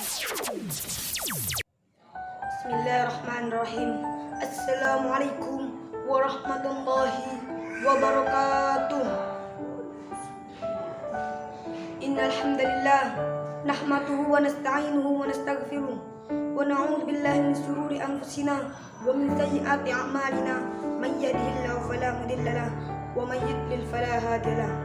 Bismillahirrahmanirrahim. Assalamualaikum warahmatullahi wabarakatuh. Innal hamdalillah nahmaduhu wa nasta'inuhu wa nastaghfiruh wa na'udzu billahi min shururi anfusina wa min sayyiati a'malina. May yahdihillahu fala mudilla lahu wa may yudlil fala hadiya lahu.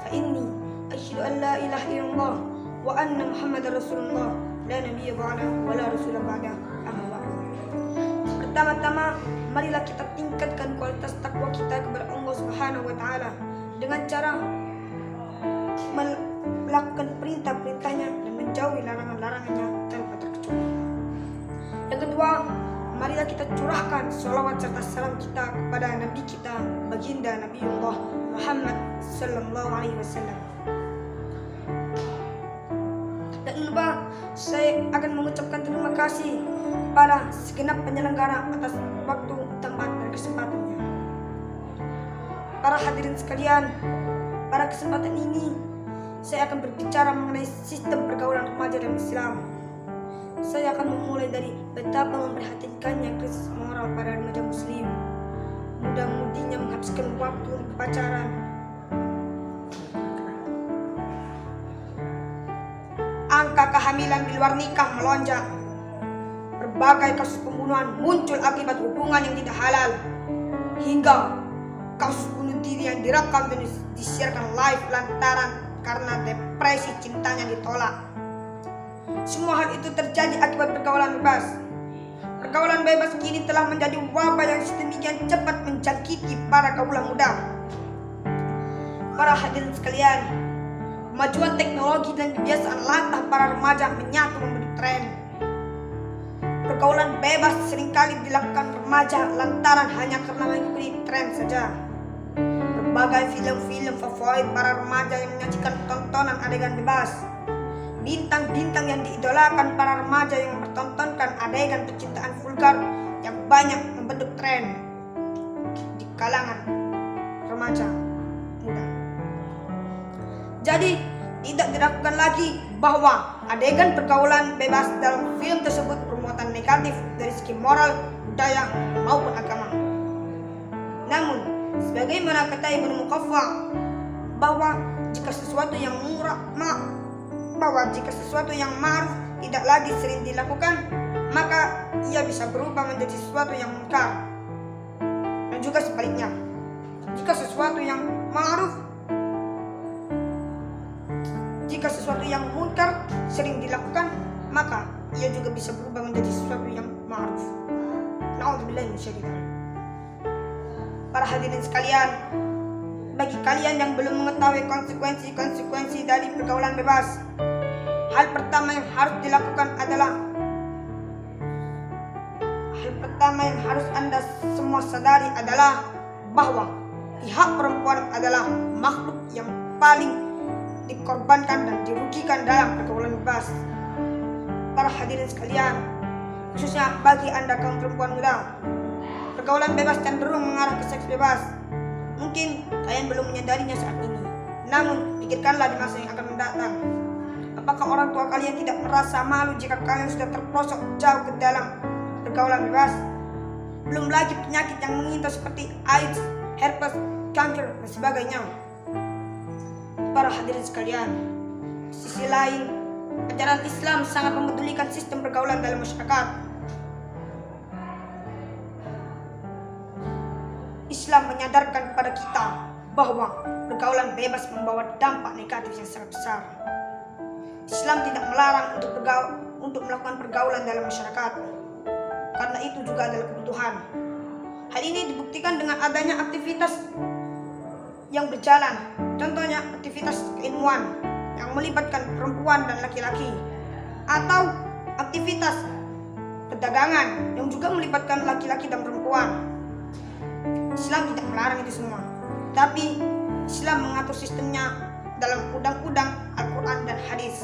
Fa inni asyhadu an la ilaha illallah wa anna Muhammadar Rasulullah la nabiyya ba'da wa la rasula ba'da. Pertama-tama, marilah kita tingkatkan kualitas takwa kita kepada Allah Subhanahu wa taala dengan cara melakukan perintah-perintahnya dan menjauhi larangan-larangannya tanpa terkecuali. Yang kedua, marilah kita curahkan sholawat serta salam kita kepada Nabi kita, baginda Nabiullah Muhammad sallallahu alaihi wasallam. Dan lupa, saya akan mengucapkan terima kasih kepada segenap penyelenggara atas waktu, tempat, dan kesempatannya. Para hadirin sekalian, pada kesempatan ini saya akan berbicara mengenai sistem pergaulan remaja dalam Islam. Saya akan memulai dari betapa memperhatikannya krisis moral pada remaja muslim, muda-mudinya menghabiskan waktu untuk pacaran, angka kehamilan di luar nikah melonjak, berbagai kasus pembunuhan muncul akibat hubungan yang tidak halal, hingga kasus bunuh diri yang direkam dan disiarkan live lantaran karena depresi cintanya ditolak. Semua hal itu terjadi akibat pergaulan bebas. Pergaulan bebas kini telah menjadi wabah yang sedemikian cepat menjangkiti para kaula muda. Para hadirin sekalian, kemajuan teknologi dan kebiasaan latah para remaja menyatu membentuk tren. Pergaulan bebas seringkali dilakukan remaja lantaran hanya karena mengikuti tren saja. Berbagai film-film favorit para remaja yang menyajikan tontonan adegan bebas. Bintang-bintang yang diidolakan para remaja yang mempertontonkan adegan percintaan vulgar yang banyak membentuk tren di kalangan remaja muda. Jadi, tidak diragukan lagi bahwa adegan pergaulan bebas dalam film tersebut bermuatan negatif dari segi moral, budaya, maupun agama. Namun, sebagaimana kata Ibnu Muqaffa bahwa jika sesuatu yang ma'ruf tidak lagi sering dilakukan, maka ia bisa berubah menjadi sesuatu yang munkar. Dan juga sebaliknya, jika sesuatu yang munkar sering dilakukan, maka ia juga bisa berubah menjadi sesuatu yang ma'ruf. Na'udzubillahi minasyaitonir rajim. Para hadirin sekalian, bagi kalian yang belum mengetahui konsekuensi dari pergaulan bebas, hal pertama yang harus Anda semua sadari adalah bahwa pihak perempuan adalah makhluk yang paling dikorbankan dan dirugikan dalam pergaulan bebas. Para hadirin sekalian, khususnya bagi Anda kaum perempuan muda, pergaulan bebas cenderung mengarah ke seks bebas. Mungkin kalian belum menyadarinya saat ini, namun pikirkanlah di masa yang akan mendatang. Apakah orang tua kalian tidak merasa malu jika kalian sudah terprosok jauh ke dalam pergaulan bebas? Belum lagi penyakit yang mengintai seperti AIDS, herpes, kanker, dan sebagainya. Para hadirin sekalian, di sisi lain, ajaran Islam sangat mempedulikan sistem pergaulan dalam masyarakat. Islam menyadarkan kepada kita bahwa pergaulan bebas membawa dampak negatif yang sangat besar. Islam tidak melarang untuk melakukan pergaulan dalam masyarakat, karena itu juga adalah kebutuhan. Hal ini dibuktikan dengan adanya aktivitas yang berjalan, contohnya aktivitas keilmuan yang melibatkan perempuan dan laki-laki, atau aktivitas perdagangan yang juga melibatkan laki-laki dan perempuan. Islam tidak melarang itu semua, tapi Islam mengatur sistemnya dalam undang-undang Al-Quran dan hadis.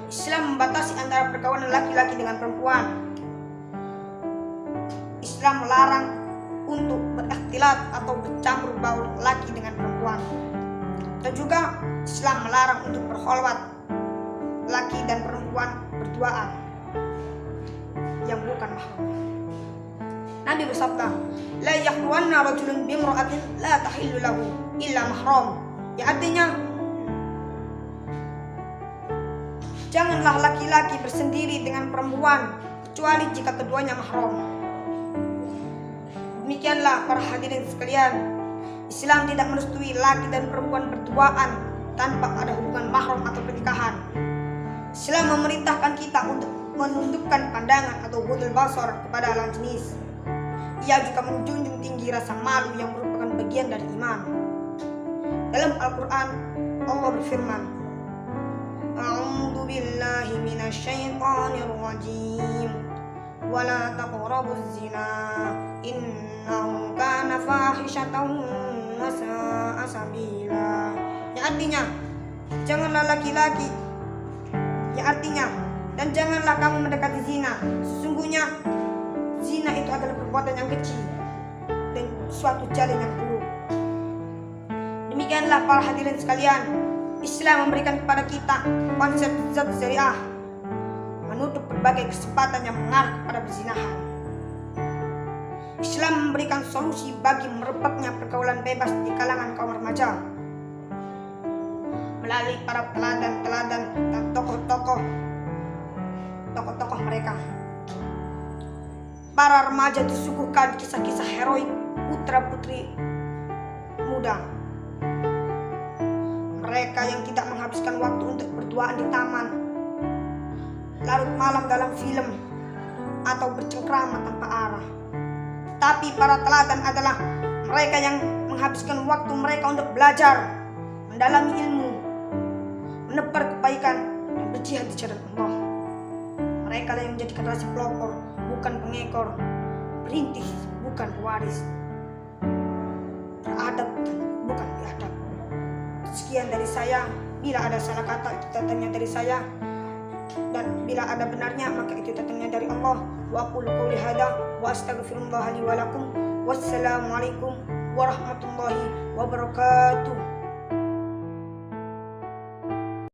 Islam membatasi antara pergaulan laki-laki dengan perempuan. Islam melarang untuk berikhtilat atau bercampur baur laki dengan perempuan. Dan juga Islam melarang untuk berkholwat laki dan perempuan perempuan berduaan yang bukan mahramnya. Nabi bersabda, la yakhluwanna rajulun bimra'atin la tahillu lahu illa mahram. Ya, artinya janganlah laki-laki bersendiri dengan perempuan kecuali jika keduanya mahram. Demikianlah para hadirin sekalian, Islam tidak merestui laki dan perempuan berduaan tanpa ada hubungan mahram atau pernikahan. Islam memerintahkan kita untuk menundukkan pandangan atau ghudul basar kepada lawan jenis. Ia juga menjunjung tinggi rasa malu yang merupakan bagian dari iman. Dalam Al-Quran, Allah berfirman, A'udzu billahi minasyaitonir rajim. Wala taqrabuz zina innahu kana fahishatan wa sa'a sabila. Yang artinya, janganlah laki-laki. Yang artinya, dan janganlah kamu mendekati zina. Sesungguhnya zina itu adalah perbuatan yang kecil dan suatu jalan yang buruk. Demikianlah para hadirin sekalian, Islam memberikan kepada kita konsep zat syariah, menutup berbagai kesempatan yang mengarah kepada perzinahan. Islam memberikan solusi bagi merebaknya pergaulan bebas di kalangan kaum remaja melalui para teladan-teladan dan tokoh-tokoh mereka. Para remaja disuguhkan kisah-kisah heroik putra-putri muda. Mereka yang tidak menghabiskan waktu untuk berduaan di taman, larut malam dalam film, atau bercengkrama tanpa arah. Tapi para teladan adalah mereka yang menghabiskan waktu mereka untuk belajar, mendalami ilmu, menebar kebaikan, dan berjihad di jalan Allah. Mereka yang menjadi generasi pelopor, bukan pengekor, perintis, bukan pewaris, beradab dan bukan biadab. Sekian dari saya. Bila ada salah kata, itu datangnya dari saya, dan bila ada benarnya, maka itu datangnya dari Allah. Wa aqulu qouli hadza wa astaghfirullah li wa lakum. Wassalamualaikum warahmatullahi wabarakatuh.